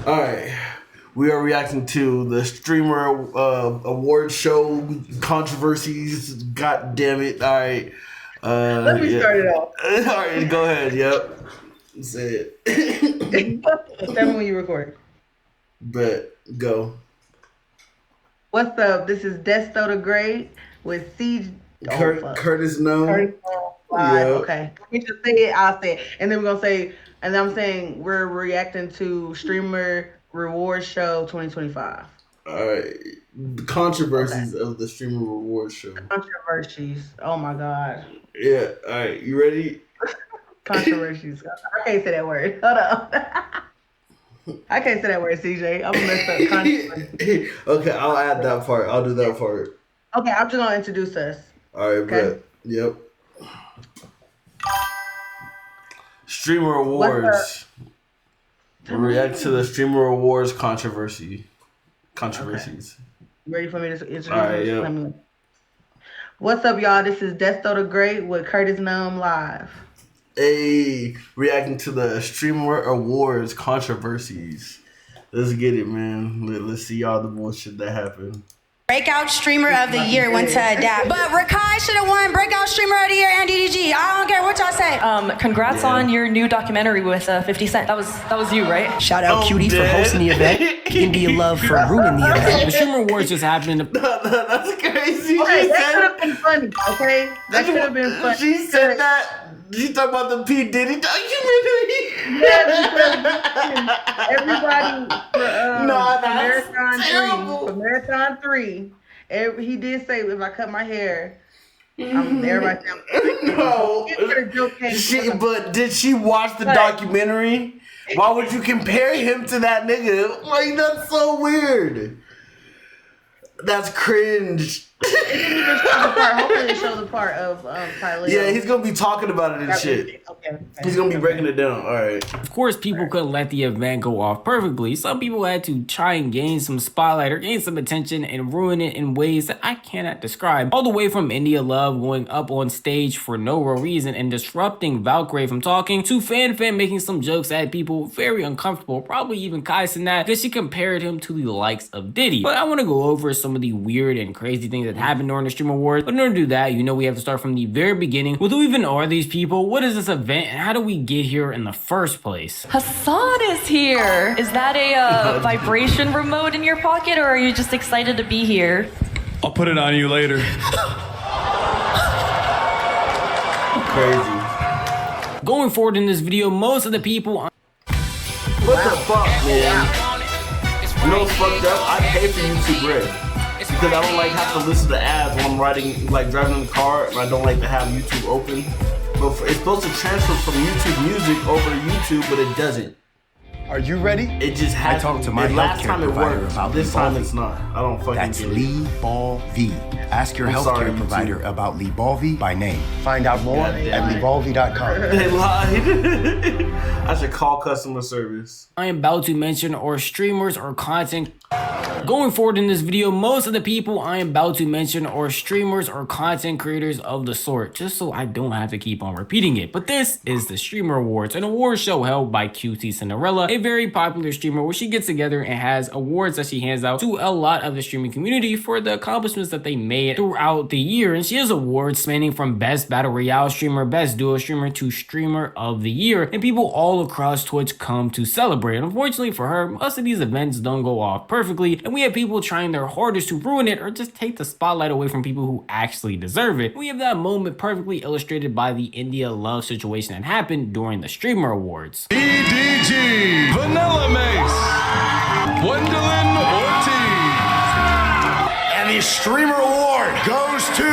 All right. We are reacting to the streamer award show controversies. God damn it. All right. Let me start it off. All right, go ahead. Yep. Say it. Tell me when you record. But go. What's up? This is Destothegreat with Siege. Kurtis Numb. Yep. Okay. Let me just say it. I'll say it. And then we're going to say, and I'm saying we're reacting to Streamer Reward Show 2025. All right. The controversies of the Streamer Reward Show. Controversies. Oh my God. Yeah. All right. You ready? Controversies. I can't say that word. Hold on. I can't say that word, CJ. I'm gonna mess up. Controversies. Okay, I'll add that part. I'll do that part. Okay, I'm just gonna introduce us. All right, okay? But yep. Streamer Awards. We'll react to the Streamer Awards controversies. Okay. You ready for me to introduce? All right, yeah. What's up, y'all? This is Destothegreat with Kurtis Numb live. Hey, reacting to the Streamer Awards controversies. Let's get it, man. Let's see all the bullshit that happened. Breakout Streamer of the Year went to Adapt. But Rakai should have won Breakout Streamer of the Year and DDG. I don't care what y'all say. Congrats on your new documentary with 50 Cent. That was you, right? Shout out Cutie for hosting the event. India Love for ruining the event. The Streamer Awards just happened. That's crazy. Okay, that could have been funny, okay? That could have been funny. She said that. She talking about the P. Diddy documentary. Yeah, everybody for Marathon 3, he did say if I cut my hair, I'm there right now. No. But did she watch the documentary? Why would you compare him to that nigga? Like, that's so weird. That's cringe. It didn't even show the part. Hopefully it showed the part of Tyler. Yeah, he's gonna be talking about it and shit. Okay. He's gonna be breaking it down. All right. Of course, people couldn't let the event go off perfectly. Some people had to try and gain some spotlight or gain some attention and ruin it in ways that I cannot describe. All the way from India Love going up on stage for no real reason and disrupting Valkyrie from talking, to Fan making some jokes that had people very uncomfortable, probably even Kai Cenat, because she compared him to the likes of Diddy. But I want to go over some of the weird and crazy things that happened during the Streamer Awards. But in order to do that, you know we have to start from the very beginning. Well, who even are these people? What is this event? And how do we get here in the first place? Hassan is here. Is that a vibration remote in your pocket, or are you just excited to be here? I'll put it on you later. Crazy. Going forward in this video, most of the people... What the fuck, man? You know what's fucked up? I pay for YouTube Red. Because I don't like have to listen to ads when I'm driving in the car, and I don't like to have YouTube open. But it's supposed to transfer from YouTube Music over to YouTube, but it doesn't. Are you ready? It just has. I talked to my healthcare provider about this time it's not. I don't fucking That's get it. Lybalvi. Ask your healthcare provider about Lybalvi by name. Find out more at Lybalvi.com. They lied. I should call customer service. I am about to mention are streamers or content. Going forward in this video, most of the people I am about to mention are streamers or content creators of the sort, just so I don't have to keep on repeating it. But this is the Streamer Awards, an award show held by QT Cinderella, a very popular streamer where she gets together and has awards that she hands out to a lot of the streaming community for the accomplishments that they made throughout the year. And she has awards spanning from Best Battle Royale Streamer, Best Duo Streamer to Streamer of the Year, and people all across Twitch come to celebrate. And unfortunately for her, most of these events don't go off perfectly, and we have people trying their hardest to ruin it or just take the spotlight away from people who actually deserve it. We have that moment perfectly illustrated by the India Love situation that happened during the Streamer Awards. DDG, Vanilla Mace, Gwendolyn Ortiz. And the Streamer Award goes to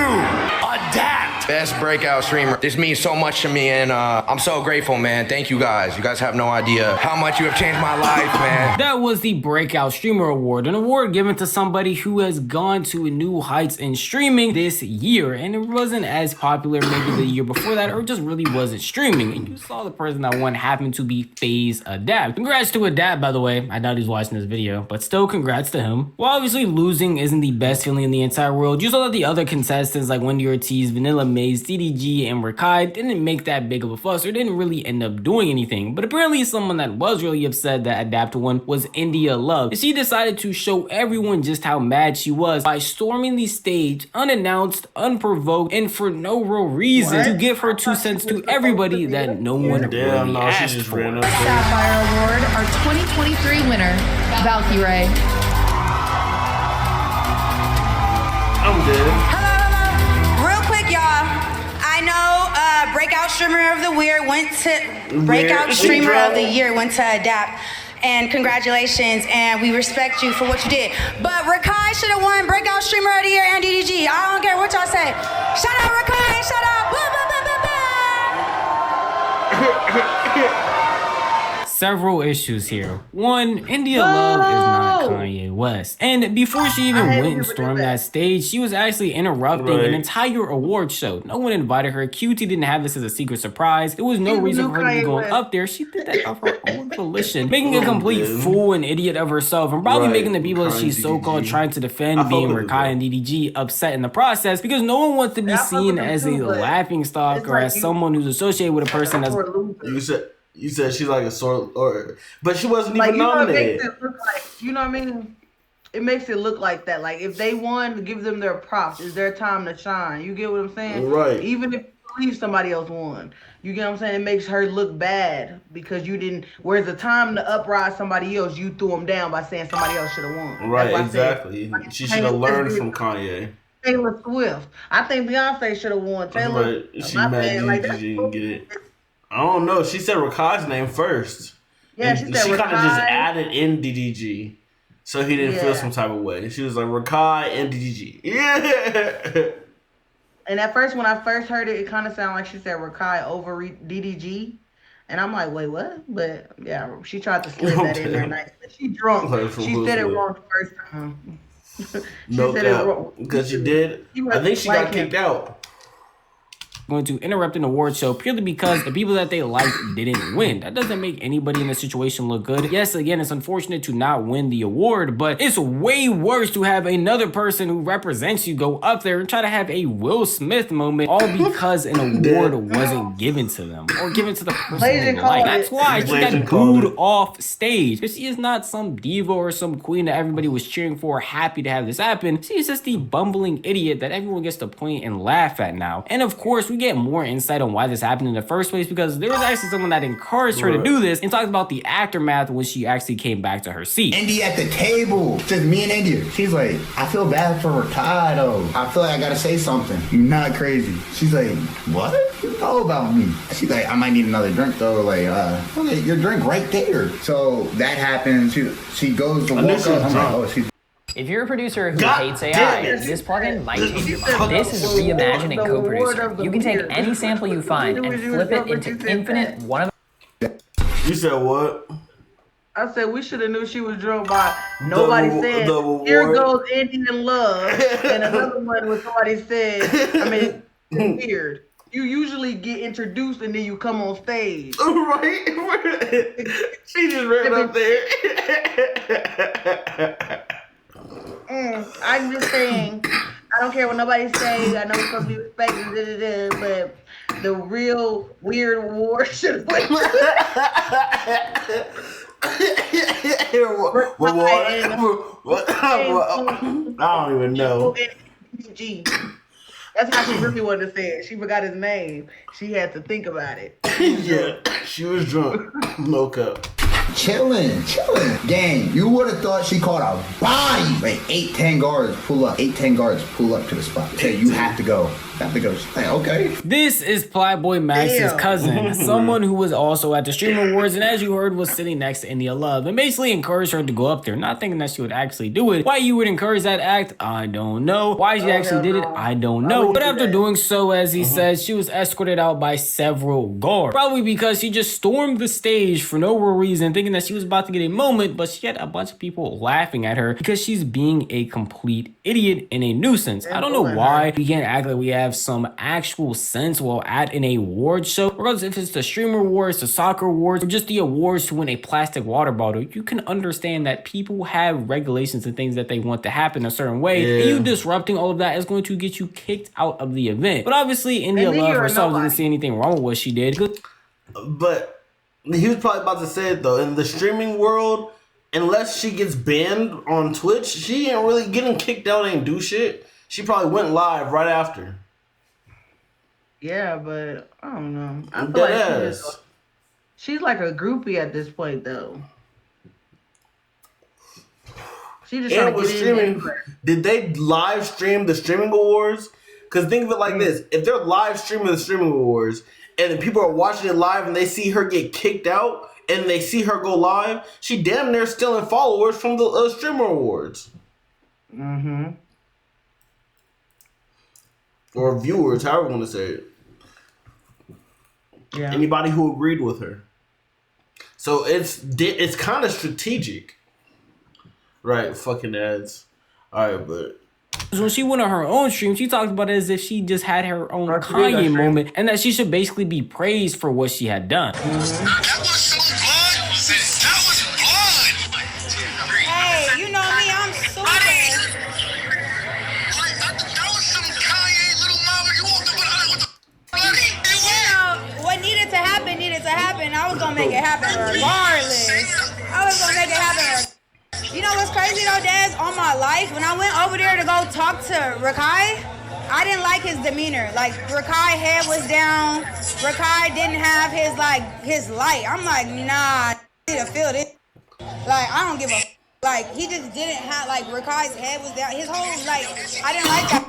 Adapt. Best breakout streamer. This means so much to me, and I'm so grateful, man. Thank you guys. You guys have no idea how much you have changed my life, man. That was the Breakout Streamer Award, an award given to somebody who has gone to new heights in streaming this year, and it wasn't as popular maybe the year before that, or just really wasn't streaming. And you saw the person that won happened to be FaZe Adapt. Congrats to Adapt, by the way. I doubt he's watching this video, but still congrats to him. While obviously losing isn't the best feeling in the entire world, you saw that the other contestants like Wendy Ortiz, Vanilla Mace, LMAs, DDG, and Rakai didn't make that big of a fuss or didn't really end up doing anything. But apparently someone that was really upset that Adapt won was India Love. And she decided to show everyone just how mad she was by storming the stage unannounced, unprovoked, and for no real reason to give her 2 cents to everybody that no one really asked for. Sapphire Award, our 2023 winner, Valkyrie. I'm good. Hello. Real quick, y'all. I know Breakout Streamer of the Year went to Adapt. And congratulations, and we respect you for what you did. But Rakai should have won Breakout Streamer of the Year and DDG. I don't care what y'all say. Shout out Rakai, shout out. Blah, blah, blah, blah, blah. Several issues here. One, India Love is not Kanye West. And before she even went and stormed that stage, she was actually interrupting an entire award show. No one invited her. QT didn't have this as a secret surprise. There was no reason for her to be going up there. She did that of her own volition, making a complete fool and idiot of herself, and probably making the people that she's so-called trying to defend, being Rakai and DDG, upset in the process, because no one wants to be seen as a laughing stock or as someone who's associated with a person that's... You said she's like a sort, but she wasn't like, even nominated. You know what I mean? It makes it look like that. Like if they won, give them their props. It's their time to shine. You get what I'm saying? Right. Even if you believe somebody else won, you get what I'm saying? It makes her look bad because you didn't. Whereas the time to uprise somebody else, you threw them down by saying somebody else should have won. Right. Exactly. Like, she should have learned from Kanye. Taylor Swift. I think Beyonce should have won. Taylor. Right. She mad DDG didn't get it. I don't know. She said Rakai's name first. Yeah, and she said she kind of Rakai. just added in DDG, so he didn't feel some type of way. She was like Rakai and DDG. Yeah. And at first, when I first heard it, it kind of sounded like she said Rakai over DDG, and I'm like, wait, what? But yeah, she tried to slip that in there nice. But she drunk. She said it wrong the first time. No doubt, because she did. I think she got kicked out. Going to interrupt an award show purely because the people that they liked didn't win. That doesn't make anybody in the situation look good. Yes, again, it's unfortunate to not win the award, but it's way worse to have another person who represents you go up there and try to have a Will Smith moment, all because an award wasn't given to them or given to the person they like. That's why she got booed off stage. Because she is not some diva or some queen that everybody was cheering for, happy to have this happen. She is just the bumbling idiot that everyone gets to point and laugh at now. And of course, we get more insight on why this happened in the first place because there was actually someone that encouraged her to do this and talked about the aftermath when she actually came back to her seat. Indy at the table, just me and India. She's like, I feel bad for Rakai though. I feel like I gotta say something. You're not crazy. She's like, what? You know about me? She's like, I might need another drink though. Like, okay, your drink right there. So that happens. She goes to walk up. I'm like, oh, she's. If you're a producer who hates AI, this plugin might change your mind. This is reimagining co-producer. You can take any sample you find and flip it into infinite one of. You said what? I said we should have knew she was drunk by nobody said here goes Indian Love, and another one was somebody said. I mean, it's weird. You usually get introduced and then you come on stage. Right? She just ran up there. I'm just saying, I don't care what nobody say. I know it's supposed to be respected, but the real weird award should have went. I don't even know. That's how she really wanted to say it. She forgot his name. She had to think about it. Yeah, she was drunk. No cup. Chilling. Gang, you would have thought she caught a body. Like 8-10 guards pull up. 8-10 guards pull up to the spot. Say, you have to go. She's like, okay. This is Plyboy Max's cousin, someone who was also at the Streamer Awards, and as you heard, was sitting next to India Love, and basically encouraged her to go up there, not thinking that she would actually do it. Why you would encourage that act, I don't know. Why she actually did it, I don't know. But after doing so, as he says, she was escorted out by several guards. Probably because she just stormed the stage for no real reason, thinking that she was about to get a moment, but she had a bunch of people laughing at her because she's being a complete idiot and a nuisance. I don't know why we can't act like we have have some actual sense while at an award show, regardless if it's the streamer awards, the soccer awards, or just the awards to win a plastic water bottle, you can understand that people have regulations and things that they want to happen a certain way, and you disrupting all of that is going to get you kicked out of the event. But obviously, India Love herself didn't see anything wrong with what she did. But he was probably about to say it though, in the streaming world, unless she gets banned on Twitch, she ain't really getting kicked out, ain't do shit. She probably went live right after. Yeah, but I don't know. I feel like she's like a groupie at this point, though. She just trying to get streaming. Did they live stream the streaming awards? Because think of it like this: if they're live streaming the streaming awards, and people are watching it live, and they see her get kicked out, and they see her go live, she damn near stealing followers from the streamer awards. Mm-hmm. Or viewers, however you want to say it. Yeah. Anybody who agreed with her. So it's kind of strategic. Right, fucking ads. Alright, but when she went on her own stream, she talked about it as if she just had her own Kanye moment, and that she should basically be praised for what she had done. That was some blood. That was blood. Hey, you know me, I'm super. That was some Kanye little mama. You walked up with the bloody. You know, what needed to happen. I was gonna make it happen regardless. I was gonna make it happen. You know what's crazy though, Daz? On my life, when I went over there to go talk to Rakai, I didn't like his demeanor. Like, Rakai head was down. Rakai didn't have his light. I'm like, nah, I need to feel this. Like, I don't give a like, he just didn't have, like, Rakai's head was down. His whole, like, I didn't like that.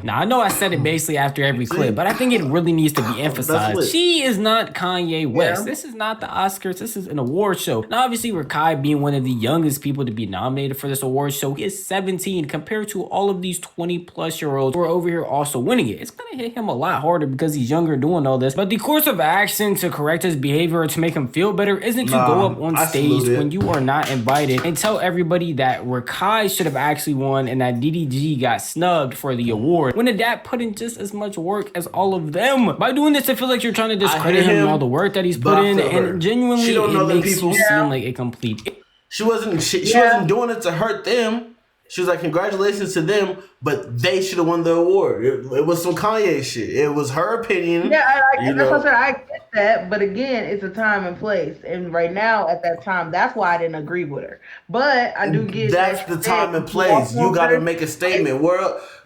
Now, I know I said it basically after every clip, but I think it really needs to be emphasized. She is not Kanye West. This is not the Oscars. This is an award show. Now, obviously, Rakai being one of the youngest people to be nominated for this award show, he is 17 compared to all of these 20-plus-year-olds who are over here also winning it. It's going to hit him a lot harder because he's younger doing all this. But the course of action to correct his behavior or to make him feel better isn't to go up on stage when you are not invited and tell everybody that Rakai should have actually won and that DDG got snubbed for the award, when Adapt put in just as much work as all of them. By doing this, I feel like you're trying to discredit him and all the work that he's put in, and genuinely it makes you seem like a complete... She wasn't doing it to hurt them. She was like, congratulations to them, but they should have won the award. It was some Kanye shit. It was her opinion. Yeah, that's what I said. I get that, but again, it's a time and place. And right now, at that time, that's why I didn't agree with her. But I do get that's the time and place. You got to make a statement.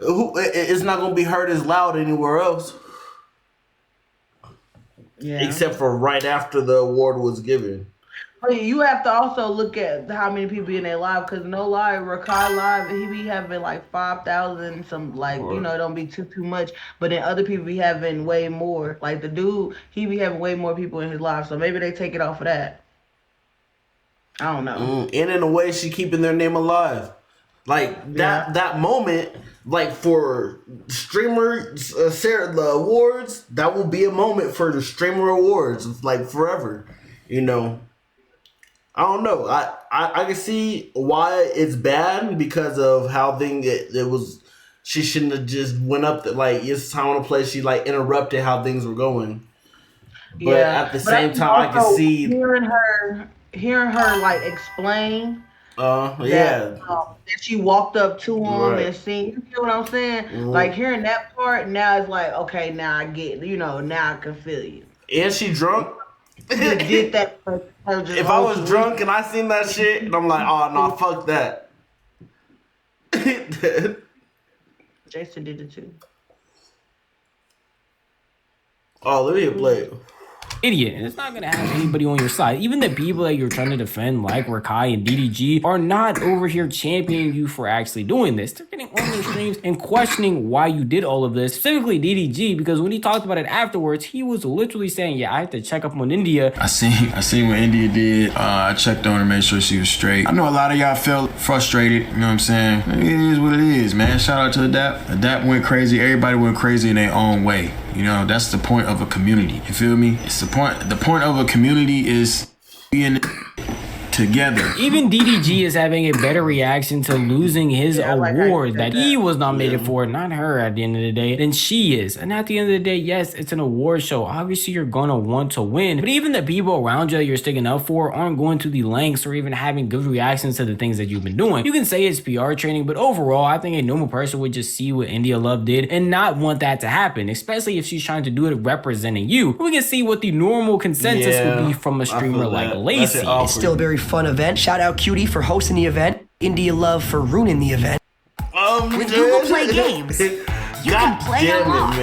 It's not going to be heard as loud anywhere else. Yeah. Except for right after the award was given. You have to also look at how many people be in their live, because no lie, Rakai live, he be having like 5,000, some like, you know, it don't be too much, but then other people be having way more. Like the dude, he be having way more people in his live, so maybe they take it off of that. I don't know. And in a way, she keeping their name alive. Like that moment, like for streamers, the awards, that will be a moment for the streamer awards, like forever, you know. I don't know. I can see why it's bad because of how it was. She shouldn't have just went up like it's time and place. She like interrupted how things were going. But at the same time, I can see hearing her like explain. That she walked up to him and seen. You get what I'm saying? Like hearing that part now it's like, okay, now I get. You know, now I can feel you. And she drunk. Did that. If I was drunk and I seen that shit, and I'm like, oh no, fuck that. Jason did it too. Oh, let me play it. Idiot, and it's not gonna have anybody on your side. Even the people that you're trying to defend, like Rakai and DDG, are not over here championing you for actually doing this. They're getting on their streams and questioning why you did all of this. Specifically DDG, because when he talked about it afterwards, he was literally saying, "Yeah, I had to check up on India." I seen what India did. I checked on her, made sure she was straight. I know a lot of y'all felt frustrated. You know what I'm saying? It is what it is, man. Shout out to Adapt. Adapt went crazy. Everybody went crazy in their own way. You know, that's the point of a community. You feel me? It's the point of a community is being together. Even DDG is having a better reaction to losing his award that he was nominated for, not her at the end of the day, than she is. And at the end of the day, yes, it's an award show. Obviously, you're gonna want to win, but even the people around you that you're sticking up for aren't going to the lengths or even having good reactions to the things that you've been doing. You can say it's PR training, but overall, I think a normal person would just see what India Love did and not want that to happen, especially if she's trying to do it representing you. We can see what the normal consensus would be from a streamer like Lacey. It's still a very fun event. Shout out Cutie for hosting the event. India Love for ruining the event. With Google Play Games, you can play a lot.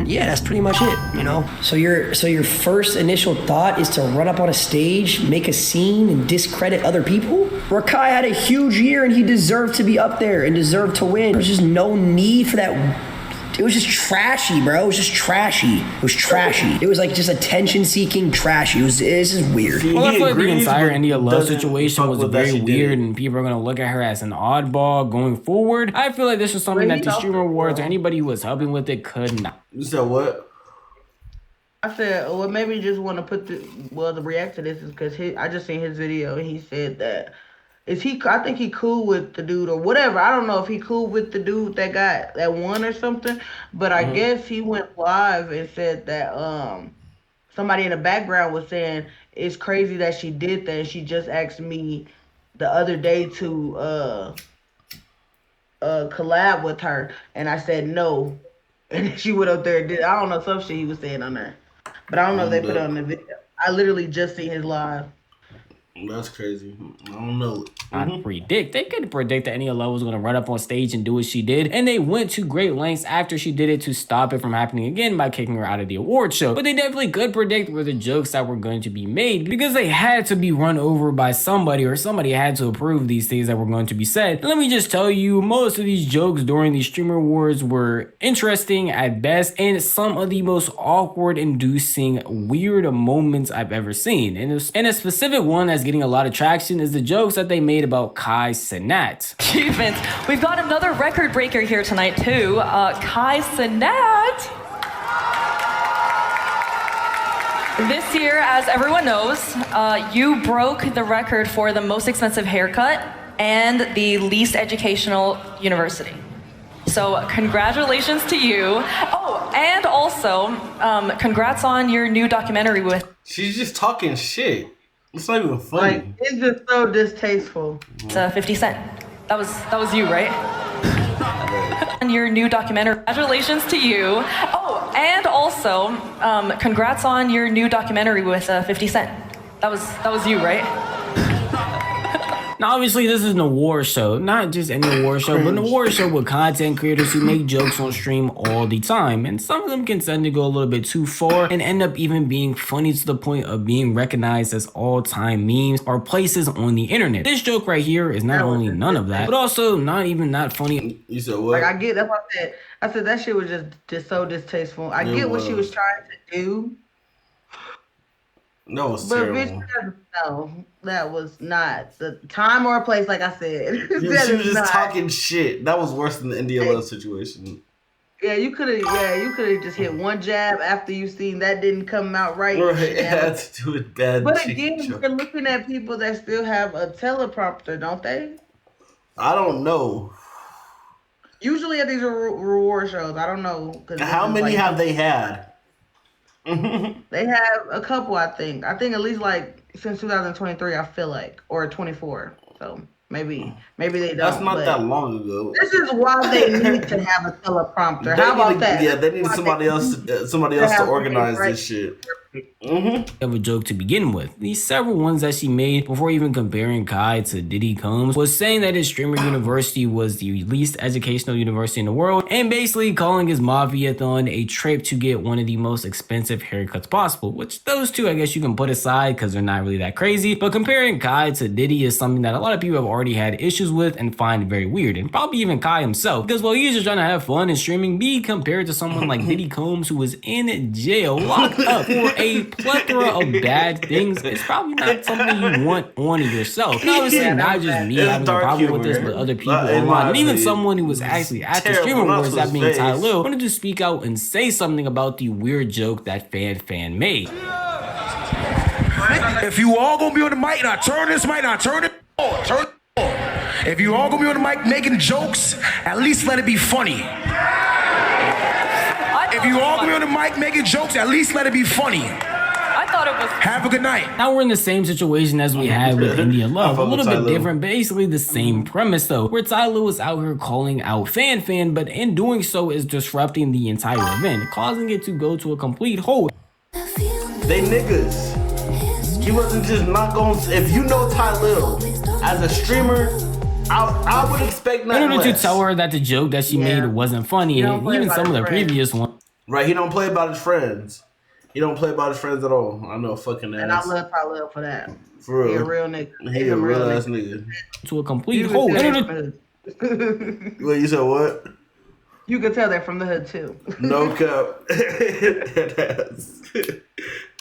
Yeah, that's pretty much it, you know? So your first initial thought is to run up on a stage, make a scene, and discredit other people? Rakai had a huge year and he deserved to be up there and deserved to win. There's just no need for that. It was just trashy, bro. It was just trashy. It was trashy. It was like just attention-seeking trashy. It's just weird. Well, I feel like the entire India Love situation was very weird, and people are going to look at her as an oddball going forward. I feel like this is something that the Streamer Awards or anybody who was helping with it could not. You said what? I said, well, maybe you just want to put the react to this is because I just seen his video and he said that I think he cool with the dude or whatever. I don't know if he cool with the dude that won or something, but I guess he went live and said that somebody in the background was saying it's crazy that she did that. And she just asked me the other day to collab with her, and I said no, and she went up there and did. I don't know some shit he was saying on there, but I don't know if they put it on the video. I literally just seen his live. That's crazy. I don't know. They could predict that India Love was going to run up on stage and do what she did, and they went to great lengths after she did it to stop it from happening again by kicking her out of the award show. But they definitely could predict where the jokes that were going to be made because they had to be run over by somebody, or somebody had to approve these things that were going to be said. And let me just tell you, most of these jokes during the Streamer Awards were interesting at best, and some of the most awkward inducing weird moments I've ever seen. And a specific one that's getting a lot of traction is the jokes that they made about Kai Cenat. Achievements. We've got another record breaker here tonight too. Kai Cenat. This year, as everyone knows, you broke the record for the most expensive haircut and the least educational university. So congratulations to you. Oh, and also, congrats on your new documentary with... She's just talking shit. It's not even funny. Like, it's just so distasteful. It's 50 Cent. That was you, right? And your new documentary. Congratulations to you. Oh, and also, congrats on your new documentary with 50 Cent. That was you, right? Now, obviously, this is an award show. Not just any award show, but an award show with content creators who make jokes on stream all the time. And some of them can tend to go a little bit too far and end up even being funny to the point of being recognized as all-time memes or places on the internet. This joke right here is not only none of that, but also not funny. You said what? Like, I get, that's what I said that shit was just so distasteful. I get what she was trying to do. No, it's but terrible. Bitch, no, that was not the time or place. Like I said, she was just talking shit. That was worse than the India Love situation. Yeah, you could have just hit one jab after you seen that didn't come out right. Right, it had to do with bad. But again, we're looking at people that still have a teleprompter, don't they? I don't know. Usually at these reward shows, I don't know. How many have they had? They have a couple, I think. I think at least like since 2023, I feel like, or 24. So maybe they don't. That's not that long ago. This is why they need to have a teleprompter. How about that? Yeah, they need somebody else to organize this shit. Of a joke to begin with. These several ones that she made before even comparing Kai to Diddy Combs was saying that his streamer university was the least educational university in the world and basically calling his Mafia-thon a trip to get one of the most expensive haircuts possible, which those two I guess you can put aside because they're not really that crazy, but comparing Kai to Diddy is something that a lot of people have already had issues with and find very weird, and probably even Kai himself, because while he's just trying to have fun and streaming, be compared to someone like Diddy Combs who was in jail, locked up for a plethora of bad things, it's probably not something you want on yourself. And obviously, not just me having a problem with this, but other people online, and even someone who was actually at the Streamer Awards, that being Ty Lil, wanted to speak out and say something about the weird joke that fan made. If you all gonna be on the mic and I turn this mic and I turn it on, turn it on. If you all gonna be on the mic making jokes, at least let it be funny. If you all gonna be on the mic making jokes, at least let it be funny. I thought it was. Have a good night. Now we're in the same situation as we had with India Love. A little bit different, basically the same premise though, where Tyler was out here calling out Fan, but in doing so is disrupting the entire event, causing it to go to a complete halt. They niggas. He wasn't just not going. If you know Tyler as a streamer, I would expect nothing In order less. to tell her that the joke that she made wasn't funny, and even some of the previous ones. Right, he don't play about his friends. He don't play about his friends at all. I know, fucking ass. And I love Tyler for that. For real. He a real nigga. He a real ass nigga. To a complete halt. Wait, you said what? You could tell that from the hood too. No cap.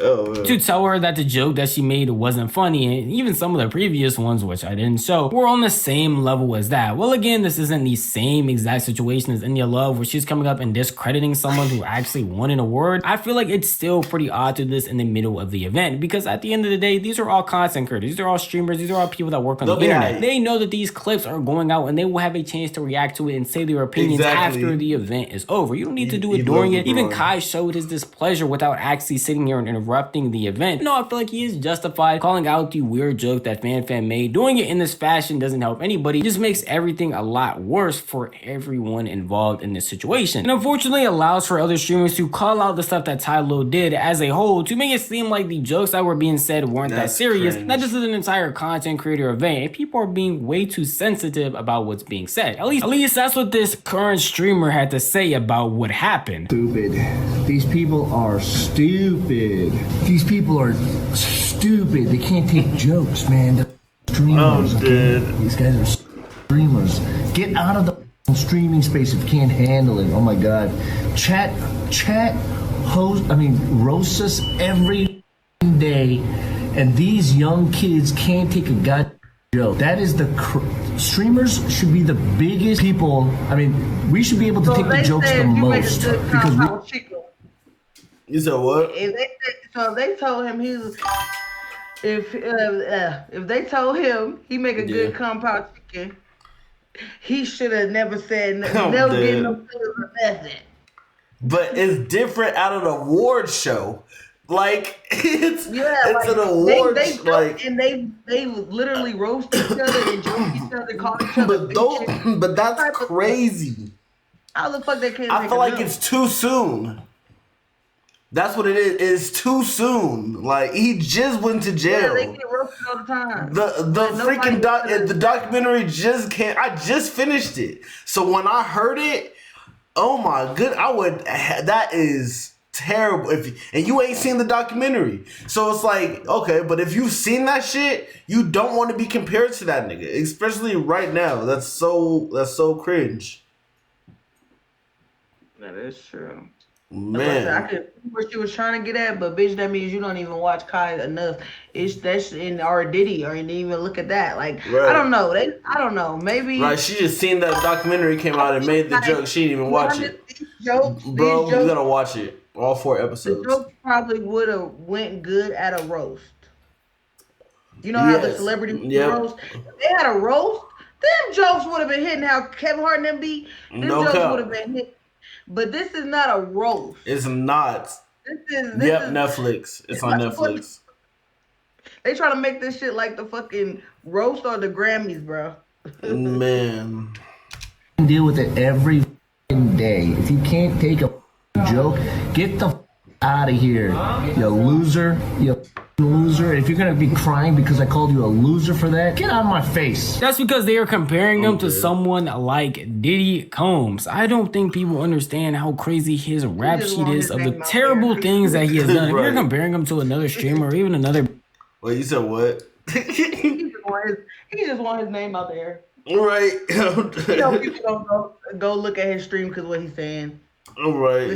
Oh, man. To tell her that the joke that she made wasn't funny, and even some of the previous ones, which I didn't show, were on the same level as that. Well, again, this isn't the same exact situation as India Love, where she's coming up and discrediting someone who actually won an award. I feel like it's still pretty odd to do this in the middle of the event, because at the end of the day, these are all content creators, these are all streamers, these are all people that work on the internet. They know that these clips are going out and they will have a chance to react to it and say their opinions after the event is over. You don't need to do it during it. Even Kai showed his displeasure without actually sitting here and interrupting the event. No, I feel like he is justified calling out the weird joke that Fan made. Doing it in this fashion doesn't help anybody. It just makes everything a lot worse for everyone involved in this situation. And unfortunately allows for other streamers to call out the stuff that Tylo did as a whole to make it seem like the jokes that were being said weren't that serious. That this is an entire content creator event and people are being way too sensitive about what's being said. At least that's what this current streamer had to say about what happened. Stupid. These people are stupid. These people are stupid. They can't take jokes, man. They're streamers. Okay? These guys are streamers. Get out of the streaming space if you can't handle it. Oh my god. Chat, roast us every day, and these young kids can't take a god joke. That is streamers should be the biggest people. I mean, we should be able to take the jokes the most because You said what? If they told him he was, if they told him he make a good compound chicken, he should have never said never get no nothing. But it's different out of the award show. Like it's an award and they literally roast each other and joke each other, call each other. But that's crazy. How the fuck they can't? I feel like it's too soon. That's what it is. It's too soon. Like he just went to jail. Yeah, they get roasted all the time. The freaking the documentary just can't. I just finished it. So when I heard it, oh my good, I would. That is terrible. And you ain't seen the documentary, so it's like okay. But if you've seen that shit, you don't want to be compared to that nigga, especially right now. That's so cringe. That is true. Man, I could see what she was trying to get at, but bitch, that means you don't even watch Kai enough. That's in our Diddy, or you didn't even look at that. Like I don't know. I don't know. Maybe she just seen that documentary came out and made the joke. She didn't even watch it. Bro, you gotta watch it. All 4 episodes. The joke probably would have went good at a roast. You know how the celebrity roast? If they had a roast, them jokes would have been hitting how Kevin Hart and them be. Them jokes would have been hitting. But this is not a roast. It's not. This is Netflix. It's on Netflix. They try to make this shit like the fucking roast or the Grammys, bro. Man. Deal with it every day. If you can't take a joke, get the out of here, you loser. You loser. If you're gonna be crying because I called you a loser for that, get out of my face. That's because they are comparing him to someone like Diddy Combs. I don't think people understand how crazy his rap sheet is of the terrible things that he has done. If you're comparing him to another streamer or even another... Wait, you said what? He just want his name out there. Right. You know, people don't go look at his stream because what he's saying. All right,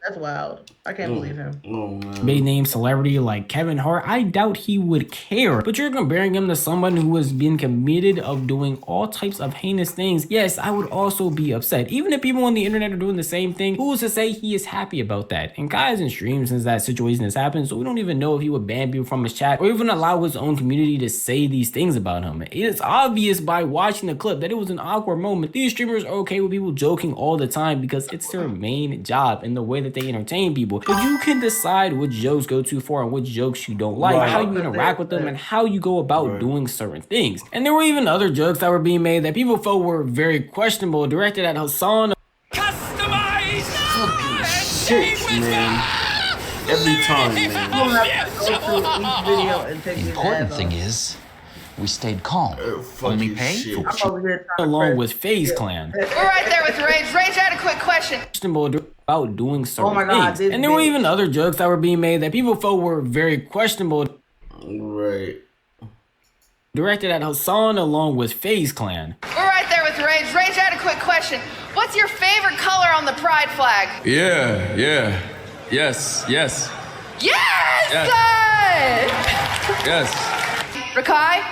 That's wild. I can't believe him. Big name celebrity like Kevin Hart, I doubt he would care. But you're comparing him to someone who has been committed of doing all types of heinous things. Yes, I would also be upset. Even if people on the internet are doing the same thing, who's to say he is happy about that? And Kai hasn't streamed since that situation has happened, so we don't even know if he would ban people from his chat or even allow his own community to say these things about him. It is obvious by watching the clip that it was an awkward moment. These streamers are okay with people joking all the time because it's their main job and the way that they entertain people. But you can decide which jokes go too far and which jokes you don't like, how you interact with them, and how you go about doing certain things. And there were even other jokes that were being made that people felt were very questionable, directed at Hassan. Customized! Shit, man. Every time, man. The important thing is, we stayed calm. Only pay for along with FaZe Clan. We're right there with Rage. Rage had a quick question. About doing certain things. And there were even other jokes that were being made that people felt were very questionable. Right. Directed at Hassan along with FaZe Clan. We're right there with Rage. Rage had a quick question. What's your favorite color on the pride flag? Yeah. Yes. Yes! Yes. Rakai,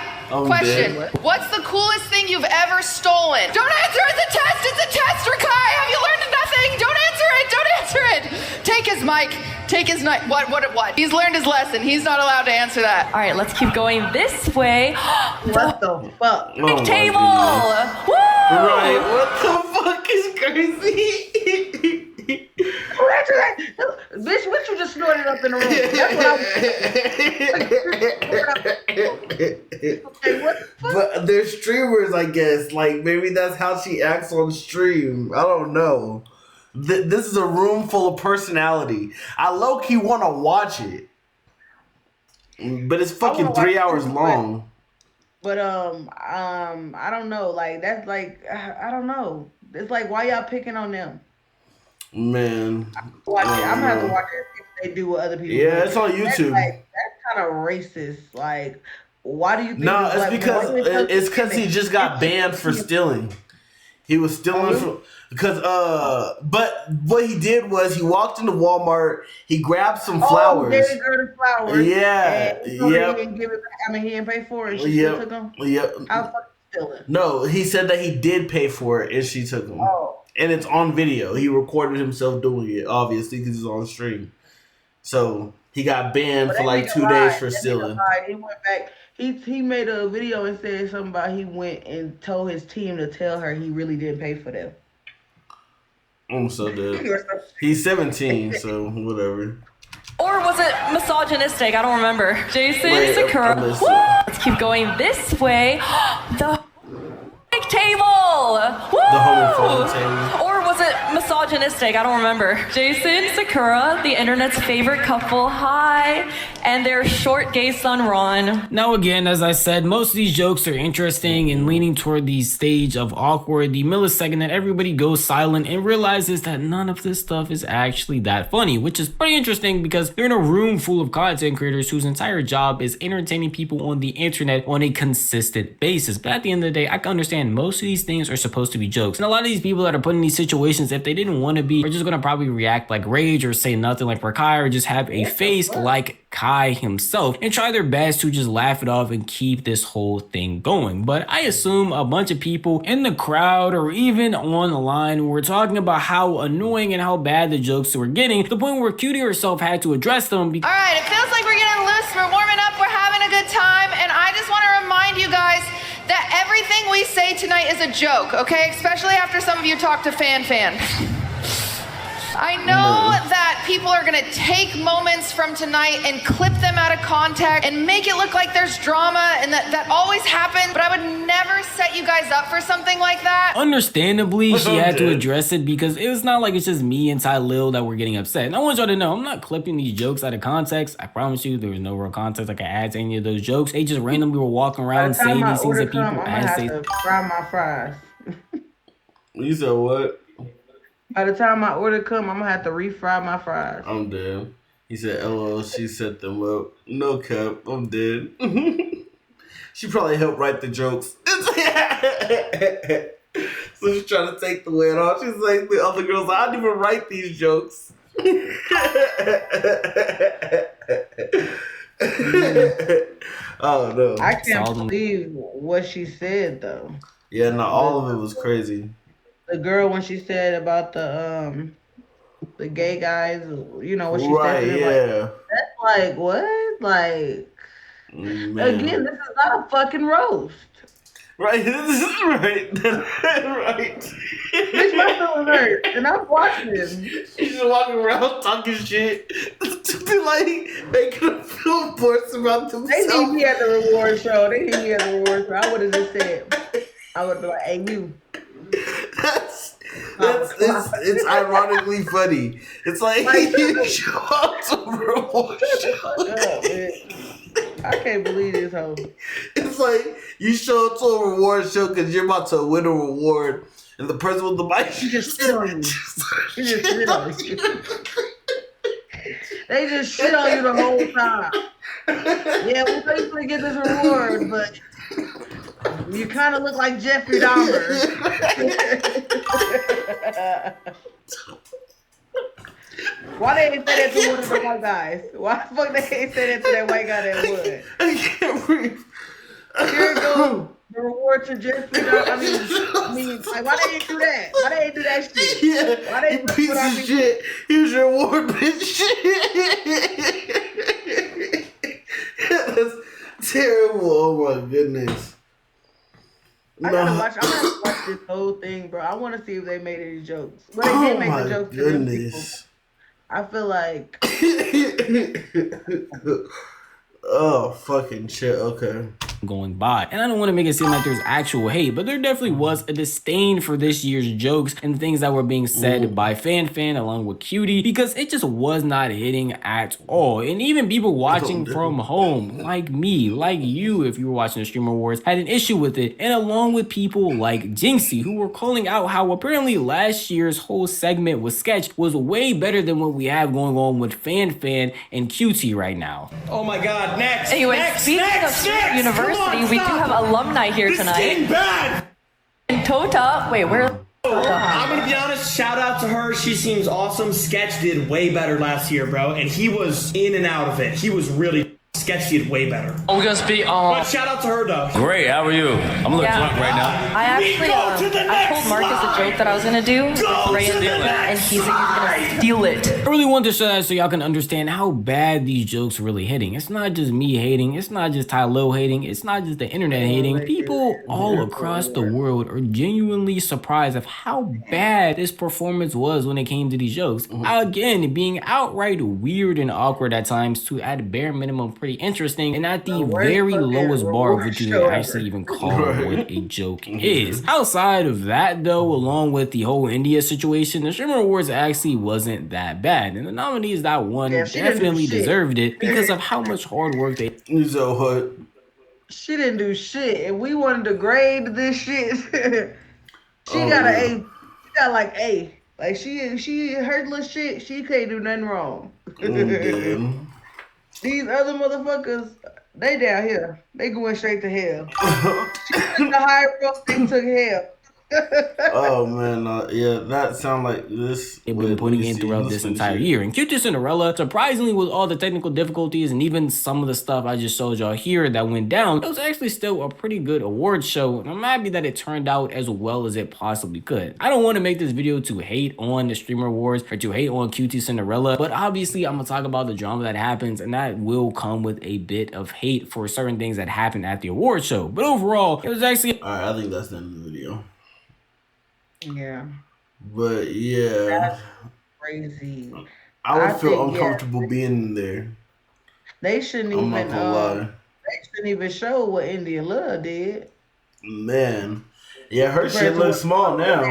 question. What's the coolest thing you've ever stolen? Don't answer it! It's a test! It's a test, Rakai! Have you learned nothing? Don't answer it! Don't answer it! Take his mic. Take his mic. What? He's learned his lesson. He's not allowed to answer that. All right, let's keep going this way. What the fuck? Big table! Woo! Right, what the fuck is crazy? Bitch, what you just snorted up in the room? That's what I was. But they're streamers, I guess. Like, maybe that's how she acts on stream. I don't know. This is a room full of personality. I low-key want to watch it. But it's fucking 3 hours long. But, I don't know. Like, that's like, I don't know. It's like, why y'all picking on them? Man. I'm gonna have to watch it if they do what other people do. Yeah, it's on YouTube. That's kind of racist. Like, why do you think? No, it's because he just got banned for stealing. He was stealing from but what he did was he walked into Walmart, he grabbed some flowers. He gave her the flowers. Yeah. He didn't give it back. I mean, he didn't pay for it. She still took them. Yep. How fucking stealing? No, he said that he did pay for it and she took them. Oh. And it's on video. He recorded himself doing it, obviously, because he's on stream. So he got banned for like 2 days for stealing. He went back. He made a video and said something about he went and told his team to tell her he really didn't pay for them. I'm so dead. He's 17, so whatever. Or was it misogynistic? I don't remember. Jason Sakura. Let's keep going this way. The big table. Woo! The homophobic table. Or was it misogynistic? I don't remember. Jason Sakura, the internet's favorite couple. Hi. And their short gay son, Ron. Now again, as I said, most of these jokes are interesting and leaning toward the stage of awkward, the millisecond that everybody goes silent and realizes that none of this stuff is actually that funny, which is pretty interesting because they're in a room full of content creators whose entire job is entertaining people on the internet on a consistent basis. But at the end of the day, I can understand most of these things are supposed to be jokes. And a lot of these people that are put in these situations, if they didn't want to be, are just going to probably react like Rage or say nothing like Rakai or just have a face like Kai himself and try their best to just laugh it off and keep this whole thing going. But I assume a bunch of people in the crowd or even on the line were talking about how annoying and how bad the jokes were getting to the point where Cutie herself had to address them. All right, it feels like we're getting loose, we're warming up, we're having a good time, and I just want to remind you guys that everything we say tonight is a joke, okay? Especially after some of you talk to Fan. I know that people are gonna take moments from tonight and clip them out of context and make it look like there's drama and that always happens, but I would never set you guys up for something like that. Understandably, she had to address it because it was not like it's just me and Ty Lil that were getting upset. And I want y'all to know, I'm not clipping these jokes out of context. I promise you there was no real context I could add to any of those jokes. They just randomly were walking around saying these things that people as they fry my fries. You said what? By the time my order come, I'm gonna have to refry my fries. I'm dead. He said, LOL, she set them up. No cap, I'm dead. She probably helped write the jokes. So she's trying to take the weight off. She's like, the other girls, I didn't even write these jokes. Oh no! I can't believe what she said though. Yeah, no, all of it was crazy. The girl when she said about the gay guys, you know what she Right, said to them, yeah. like, that's like what? Like again, this is not a fucking roast. Right, this is right. Right. Bitch, my feelings hurt, and I'm watching him. She's just walking around talking shit to be like making a film force about themselves. They need me at the reward show. They need me at the reward show. I would have just said, I would be like, hey, you. It's ironically funny. It's like you show up to a reward show. I can't believe this hoe. It's like you show up to a reward show because you're about to win a reward, and the person with the mic just shit on you. She just shit on you. They just shit on you the whole time. Yeah, we're going to get this reward, but you kind of look like Jeffrey Dahmer. Why they ain't say that to one of the white guys? Why the fuck they ain't say that to that white guy that would? I can't breathe. Here it goes. The reward to Jeffrey Dahmer. I mean, like, why they ain't do that? Why they ain't do that shit? Yeah, why they you piece of shit. Here's your reward, bitch. That's terrible. Oh my goodness. I'm gonna watch this whole thing, bro. I want to see if they made any jokes. But they did make the jokes to them people. I feel like. Oh, fucking shit. Okay. Going by, and I don't want to make it seem like there's actual hate, but there definitely was a disdain for this year's jokes and things that were being said by Fan along with Cutie, because it just was not hitting at all. And even people watching from home, like me, like you, if you were watching the Streamer Wars, had an issue with it, and along with people like Jinxie, who were calling out how apparently last year's whole segment with Sketch was way better than what we have going on with Fan and Cutie right now. Oh my god, next! Anyway, next, speaking next, of Streamer next, University, we do have alumni here this tonight. This is getting bad! And Tota, wait, where? I'm gonna be honest, shout out to her. She seems awesome. Sketch did way better last year, bro. And he was in and out of it. He was really. Sketch did way better. We're gonna speak But shout out to her though. Great, how are you? I'm a little drunk right now. I actually, I told Marcus a joke that I was gonna do, and he said he's gonna steal it. I really wanted to show that so y'all can understand how bad these jokes are really hitting. It's not just me hating, it's not just Tylo hating, it's not just the internet hating. People all across the world are genuinely surprised of how bad this performance was when it came to these jokes. Again, being outright weird and awkward at times to at bare minimum pretty interesting, and at the very lowest bar of what you can actually even call what a joke is. Outside of that though, along with the whole India situation, the Streamer Awards actually wasn't that bad, and the nominees that won definitely deserved it because of how much hard work they She didn't do shit, and we wanted to grade this shit. She got an A. She got like A. Like she her little shit, she can't do nothing wrong. These other motherfuckers, they down here. They going straight to hell. She took the high road, they took hell. Oh man, yeah, that sound like this. They've been putting in throughout this entire year. And Cutie Cinderella, surprisingly, with all the technical difficulties and even some of the stuff I just showed y'all here that went down, it was actually still a pretty good award show. And I'm happy that it turned out as well as it possibly could. I don't want to make this video to hate on the Streamer Awards or to hate on Cutie Cinderella, but obviously I'm gonna talk about the drama that happens, and that will come with a bit of hate for certain things that happen at the award show. But overall, it was actually alright. I think that's the end of the video. Yeah. But yeah. That's crazy. I would feel uncomfortable being in there. They shouldn't even they shouldn't even show what India Love did. Man. Yeah, her shit looks small now.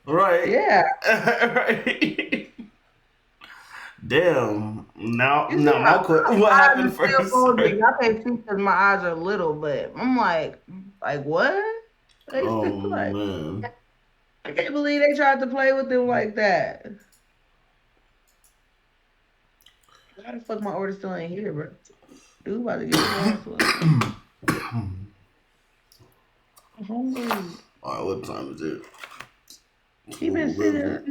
Right. Yeah. Right. Damn. Now what happened first? I can't see because my eyes are little, but I'm like what? Man. I can't believe they tried to play with them like that. Why the fuck my order still ain't here, bro? Dude about to get I'm hungry. Alright, what time is it? He been sitting there.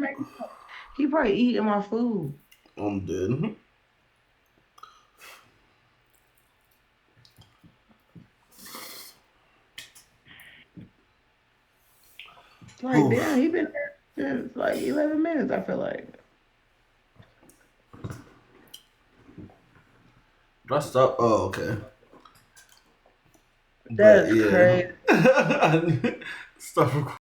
He probably eating my food. I'm dead. Like, damn, he been there since like 11 minutes, I feel like. Did I stop? Oh, okay. That's crazy. Stop recording.